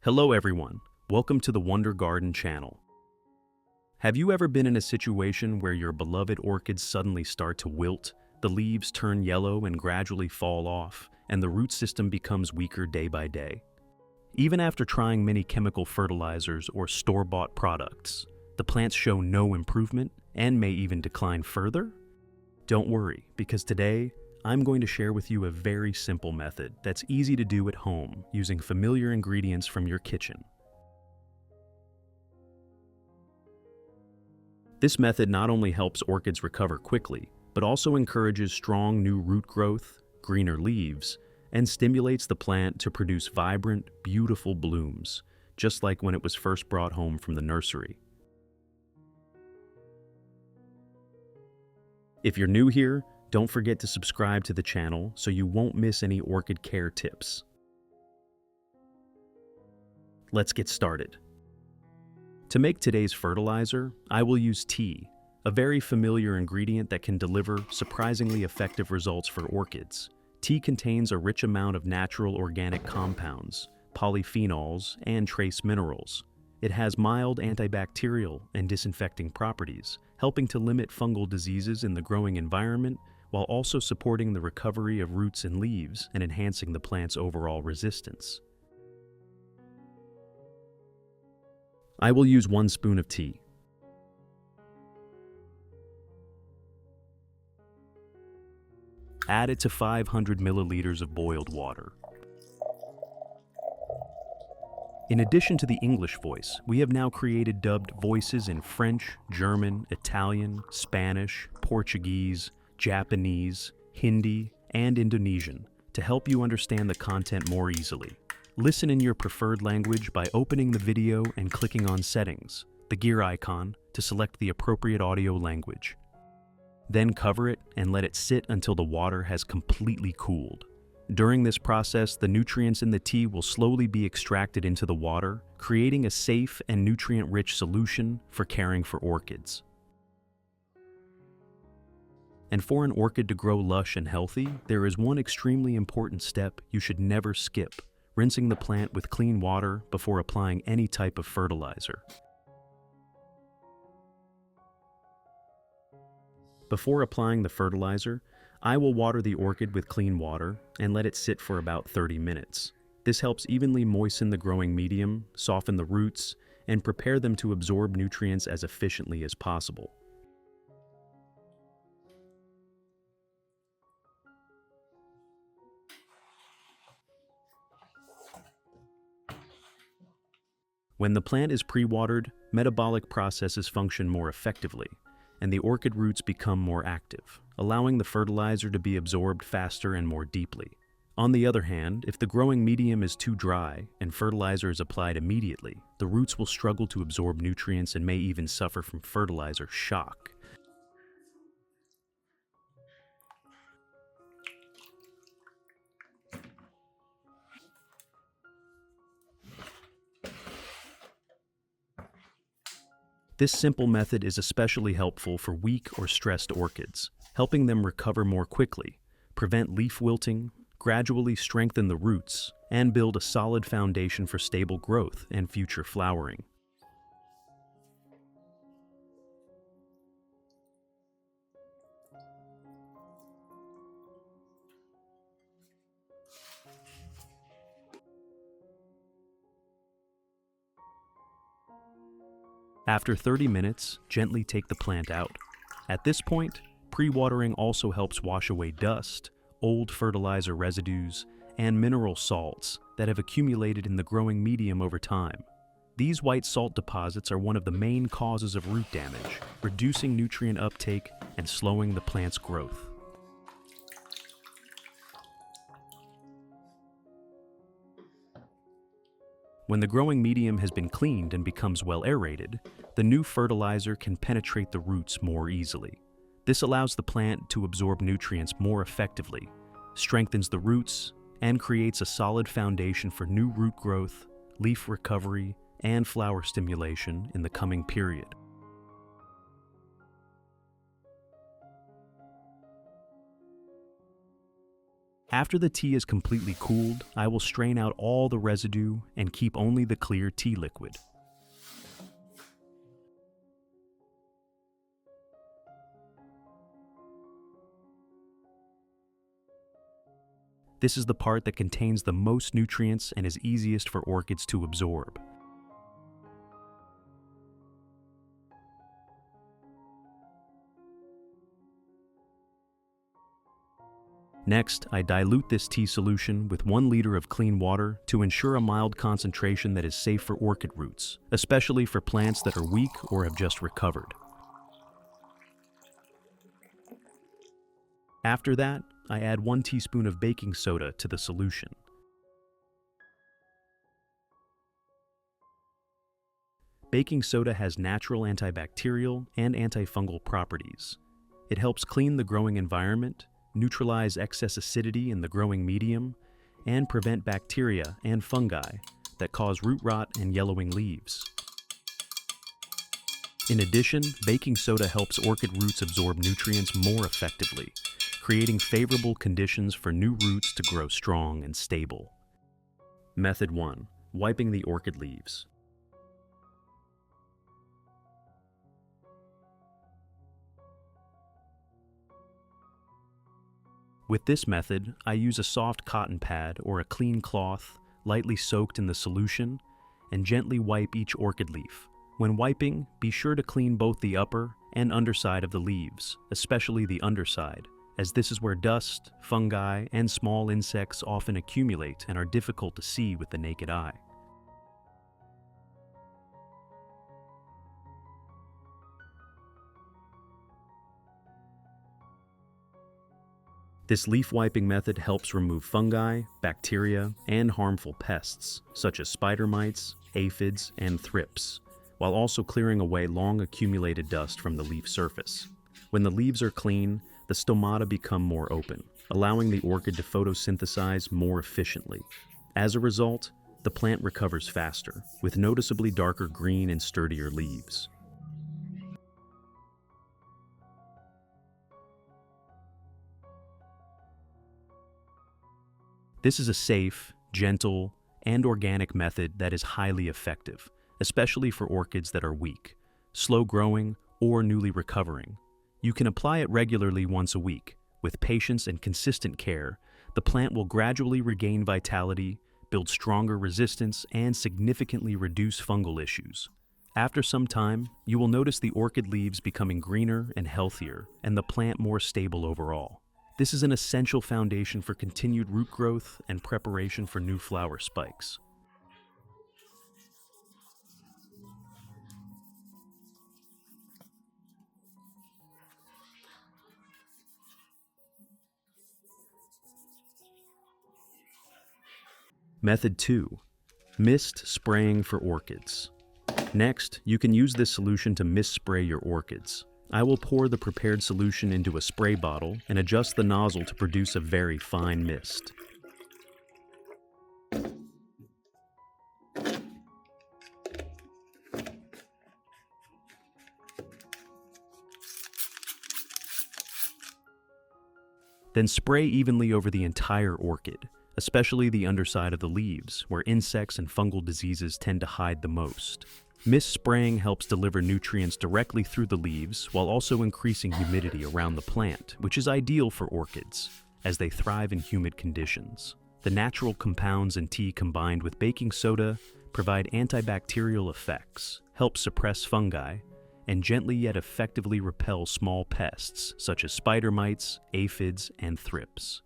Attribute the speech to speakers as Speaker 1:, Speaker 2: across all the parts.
Speaker 1: Hello everyone, welcome to the Wonder Garden channel. Have you ever been in a situation where your beloved orchids suddenly start to wilt, the leaves turn yellow and gradually fall off, and the root system becomes weaker day by day? Even after trying many chemical fertilizers or store-bought products, the plants show no improvement and may even decline further? Don't worry, because today, I'm going to share with you a very simple method that's easy to do at home using familiar ingredients from your kitchen. This method not only helps orchids recover quickly, but also encourages strong new root growth, greener leaves, and stimulates the plant to produce vibrant, beautiful blooms, just like when it was first brought home from the nursery. If you're new here, don't forget to subscribe to the channel so you won't miss any orchid care tips. Let's get started. To make today's fertilizer, I will use tea, a very familiar ingredient that can deliver surprisingly effective results for orchids. Tea contains a rich amount of natural organic compounds, polyphenols, and trace minerals. It has mild antibacterial and disinfecting properties, helping to limit fungal diseases in the growing environment while also supporting the recovery of roots and leaves and enhancing the plant's overall resistance. I will use 1 spoon of tea. Add it to 500 milliliters of boiled water. In addition to the English voice, we have now created dubbed voices in French, German, Italian, Spanish, Portuguese, Japanese, Hindi, and Indonesian to help you understand the content more easily. Listen in your preferred language by opening the video and clicking on Settings, the gear icon, to select the appropriate audio language. Then cover it and let it sit until the water has completely cooled. During this process, the nutrients in the tea will slowly be extracted into the water, creating a safe and nutrient-rich solution for caring for orchids. And for an orchid to grow lush and healthy, there is one extremely important step you should never skip: rinsing the plant with clean water before applying any type of fertilizer. Before applying the fertilizer, I will water the orchid with clean water and let it sit for about 30 minutes. This helps evenly moisten the growing medium, soften the roots, and prepare them to absorb nutrients as efficiently as possible. When the plant is pre-watered, metabolic processes function more effectively, and the orchid roots become more active, allowing the fertilizer to be absorbed faster and more deeply. On the other hand, if the growing medium is too dry and fertilizer is applied immediately, the roots will struggle to absorb nutrients and may even suffer from fertilizer shock. This simple method is especially helpful for weak or stressed orchids, helping them recover more quickly, prevent leaf wilting, gradually strengthen the roots, and build a solid foundation for stable growth and future flowering. After 30 minutes, gently take the plant out. At this point, pre-watering also helps wash away dust, old fertilizer residues, and mineral salts that have accumulated in the growing medium over time. These white salt deposits are one of the main causes of root damage, reducing nutrient uptake and slowing the plant's growth. When the growing medium has been cleaned and becomes well aerated, the new fertilizer can penetrate the roots more easily. This allows the plant to absorb nutrients more effectively, strengthens the roots, and creates a solid foundation for new root growth, leaf recovery, and flower stimulation in the coming period. After the tea is completely cooled, I will strain out all the residue and keep only the clear tea liquid. This is the part that contains the most nutrients and is easiest for orchids to absorb. Next, I dilute this tea solution with 1 liter of clean water to ensure a mild concentration that is safe for orchid roots, especially for plants that are weak or have just recovered. After that, I add 1 teaspoon of baking soda to the solution. Baking soda has natural antibacterial and antifungal properties. It helps clean the growing environment, neutralize excess acidity in the growing medium, and prevent bacteria and fungi that cause root rot and yellowing leaves. In addition, baking soda helps orchid roots absorb nutrients more effectively, creating favorable conditions for new roots to grow strong and stable. Method 1. Wiping the orchid leaves. With this method, I use a soft cotton pad or a clean cloth, lightly soaked in the solution, and gently wipe each orchid leaf. When wiping, be sure to clean both the upper and underside of the leaves, especially the underside, as this is where dust, fungi, and small insects often accumulate and are difficult to see with the naked eye. This leaf wiping method helps remove fungi, bacteria, and harmful pests, such as spider mites, aphids, and thrips, while also clearing away long accumulated dust from the leaf surface. When the leaves are clean, the stomata become more open, allowing the orchid to photosynthesize more efficiently. As a result, the plant recovers faster, with noticeably darker green and sturdier leaves. This is a safe, gentle, and organic method that is highly effective, especially for orchids that are weak, slow growing, or newly recovering. You can apply it regularly once a week. With patience and consistent care, the plant will gradually regain vitality, build stronger resistance, and significantly reduce fungal issues. After some time, you will notice the orchid leaves becoming greener and healthier, and the plant more stable overall. This is an essential foundation for continued root growth and preparation for new flower spikes. Method 2. Mist spraying for orchids. Next, you can use this solution to mist spray your orchids. I will pour the prepared solution into a spray bottle and adjust the nozzle to produce a very fine mist. Then spray evenly over the entire orchid, especially the underside of the leaves, where insects and fungal diseases tend to hide the most. Mist spraying helps deliver nutrients directly through the leaves while also increasing humidity around the plant, which is ideal for orchids, as they thrive in humid conditions. The natural compounds in tea combined with baking soda provide antibacterial effects, help suppress fungi, and gently yet effectively repel small pests such as spider mites, aphids, and thrips.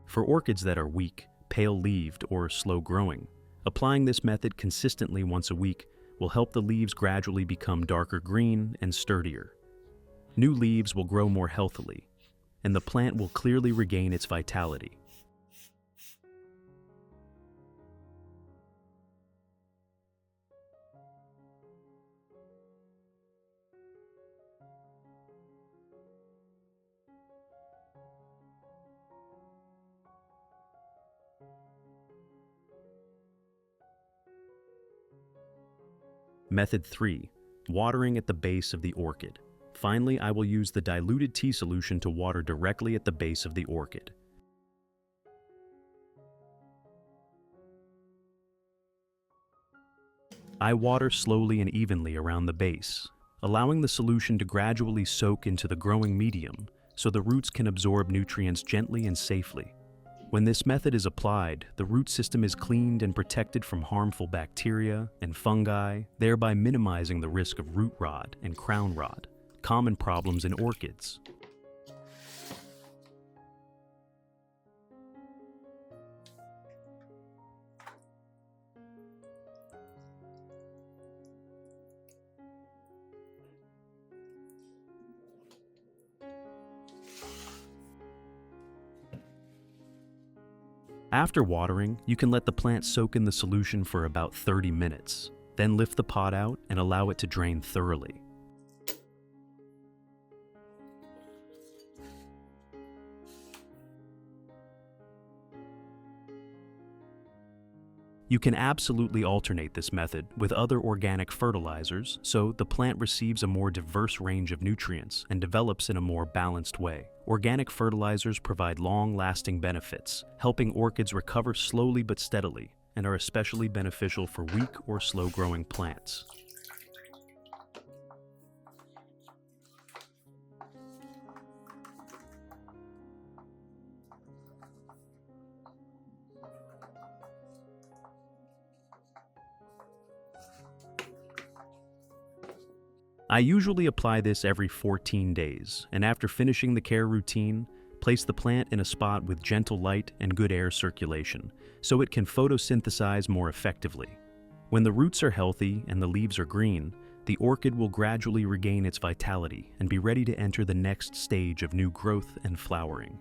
Speaker 1: For orchids that are weak, pale-leaved, or slow-growing, applying this method consistently once a week will help the leaves gradually become darker green and sturdier. New leaves will grow more healthily, and the plant will clearly regain its vitality. Method 3. Watering at the base of the orchid. Finally, I will use the diluted tea solution to water directly at the base of the orchid. I water slowly and evenly around the base, allowing the solution to gradually soak into the growing medium so the roots can absorb nutrients gently and safely. When this method is applied, the root system is cleaned and protected from harmful bacteria and fungi, thereby minimizing the risk of root rot and crown rot, common problems in orchids. After watering, you can let the plant soak in the solution for about 30 minutes. Then lift the pot out and allow it to drain thoroughly. You can absolutely alternate this method with other organic fertilizers so the plant receives a more diverse range of nutrients and develops in a more balanced way. Organic fertilizers provide long-lasting benefits, helping orchids recover slowly but steadily, and are especially beneficial for weak or slow-growing plants. I usually apply this every 14 days, and after finishing the care routine, place the plant in a spot with gentle light and good air circulation, so it can photosynthesize more effectively. When the roots are healthy and the leaves are green, the orchid will gradually regain its vitality and be ready to enter the next stage of new growth and flowering.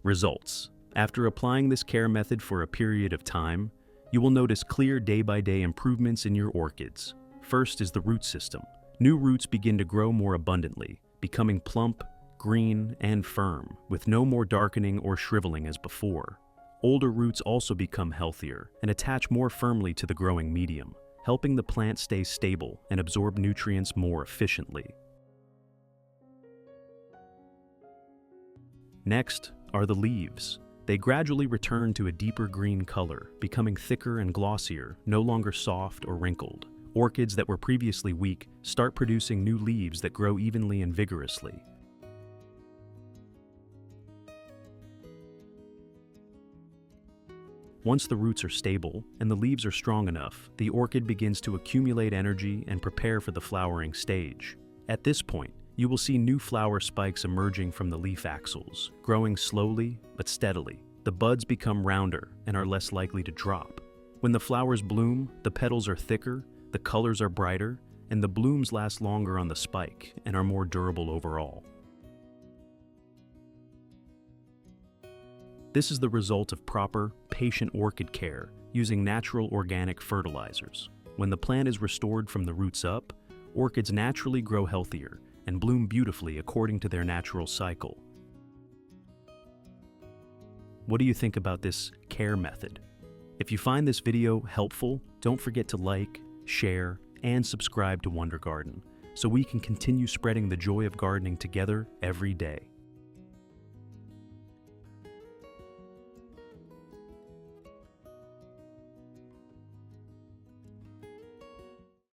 Speaker 1: Results. After applying this care method for a period of time, you will notice clear day-by-day improvements in your orchids. First is the root system. New roots begin to grow more abundantly, becoming plump, green, and firm, with no more darkening or shriveling as before. Older roots also become healthier and attach more firmly to the growing medium, helping the plant stay stable and absorb nutrients more efficiently. Next are the leaves. They gradually return to a deeper green color, becoming thicker and glossier, no longer soft or wrinkled. Orchids that were previously weak start producing new leaves that grow evenly and vigorously. Once the roots are stable and the leaves are strong enough, the orchid begins to accumulate energy and prepare for the flowering stage. At this point, you will see new flower spikes emerging from the leaf axils, growing slowly but steadily. The buds become rounder and are less likely to drop. When the flowers bloom, the petals are thicker, the colors are brighter, and the blooms last longer on the spike and are more durable overall. This is the result of proper, patient orchid care using natural organic fertilizers. When the plant is restored from the roots up, orchids naturally grow healthier and bloom beautifully according to their natural cycle. What do you think about this care method? If you find this video helpful, don't forget to like, share, and subscribe to Wonder Garden so we can continue spreading the joy of gardening together every day.